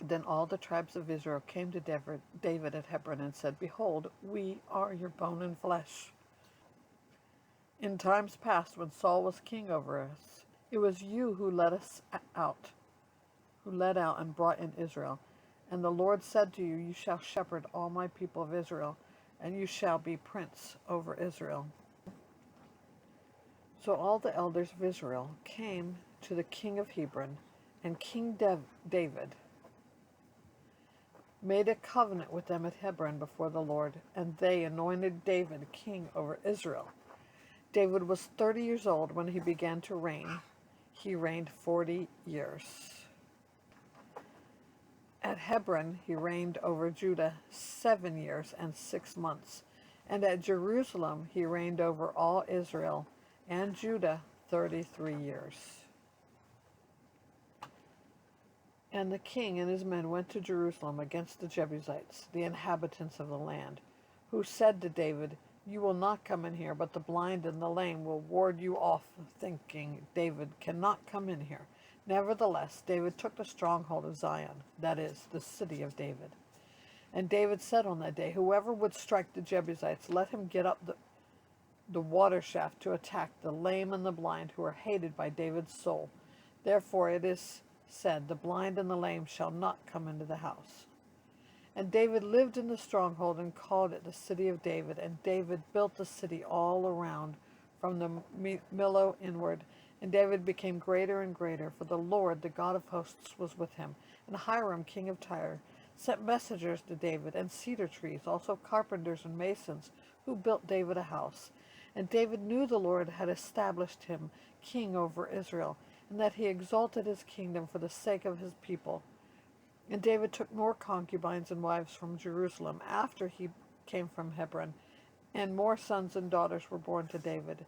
Then all the tribes of Israel came to David at Hebron and said, Behold, we are your bone and flesh. In times past, when Saul was king over us, it was you who led us out, who led out and brought in Israel. And the Lord said to you, You shall shepherd all my people of Israel, and you shall be prince over Israel. So all the elders of Israel came to the king of Hebron, and King David made a covenant with them at Hebron before the Lord, and they anointed David king over Israel. David was 30 years old when he began to reign. He reigned 40 years. At Hebron he reigned over Judah 7 years and 6 months, and at Jerusalem he reigned over all Israel and Judah 33 years. And the king and his men went to Jerusalem against the Jebusites, the inhabitants of the land, who said to David, You will not come in here, but the blind and the lame will ward you off, thinking, David cannot come in here. Nevertheless, David took the stronghold of Zion, that is, the city of David. And David said on that day, Whoever would strike the Jebusites, let him get up the water shaft to attack the lame and the blind, who are hated by David's soul. Therefore it is said, The blind and the lame shall not come into the house. And David lived in the stronghold and called it the city of David. And David built the city all around from the Millo inward. And David became greater and greater, for the Lord, the God of hosts, was with him. And Hiram, king of Tyre, sent messengers to David, and cedar trees, also carpenters and masons, who built David a house. And David knew the Lord had established him king over Israel, and that he exalted his kingdom for the sake of his people. And David took more concubines and wives from Jerusalem after he came from Hebron, and more sons and daughters were born to David.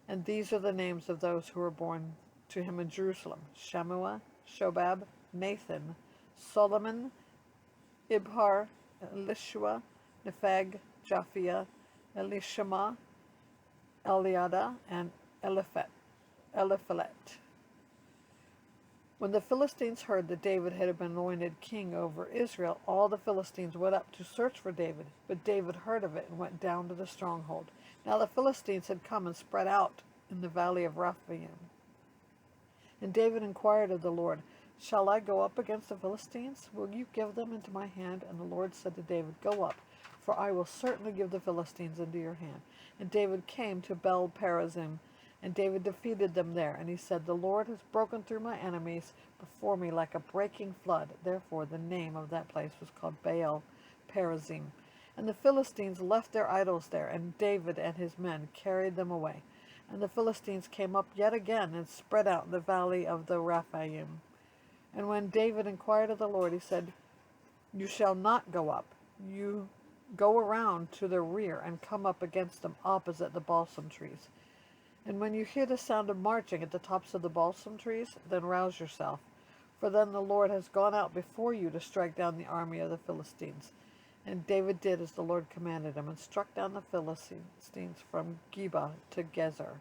And these are the names of those who were born to him in Jerusalem: Shammua, Shobab, Nathan, Solomon, Ibhar, Elishua, Nepheg, Japhia, Elishama, Eliada, and Eliphalet. When the Philistines heard that David had been anointed king over Israel, all the Philistines went up to search for David. But David heard of it and went down to the stronghold. Now the Philistines had come and spread out in the valley of Rephaim. And David inquired of the Lord, Shall I go up against the Philistines? Will you give them into my hand? And the Lord said to David, Go up, for I will certainly give the Philistines into your hand. And David came to Baal-perazim, and David defeated them there. And he said, The Lord has broken through my enemies before me like a breaking flood. Therefore the name of that place was called Baal-perazim. And the Philistines left their idols there, and David and his men carried them away. And the Philistines came up yet again and spread out in the valley of the Rephaim. And when David inquired of the Lord, he said, You shall not go up. You go around to the rear and come up against them opposite the balsam trees. And when you hear the sound of marching at the tops of the balsam trees, then rouse yourself. For then the Lord has gone out before you to strike down the army of the Philistines. And David did as the Lord commanded him, and struck down the Philistines from Geba to Gezer.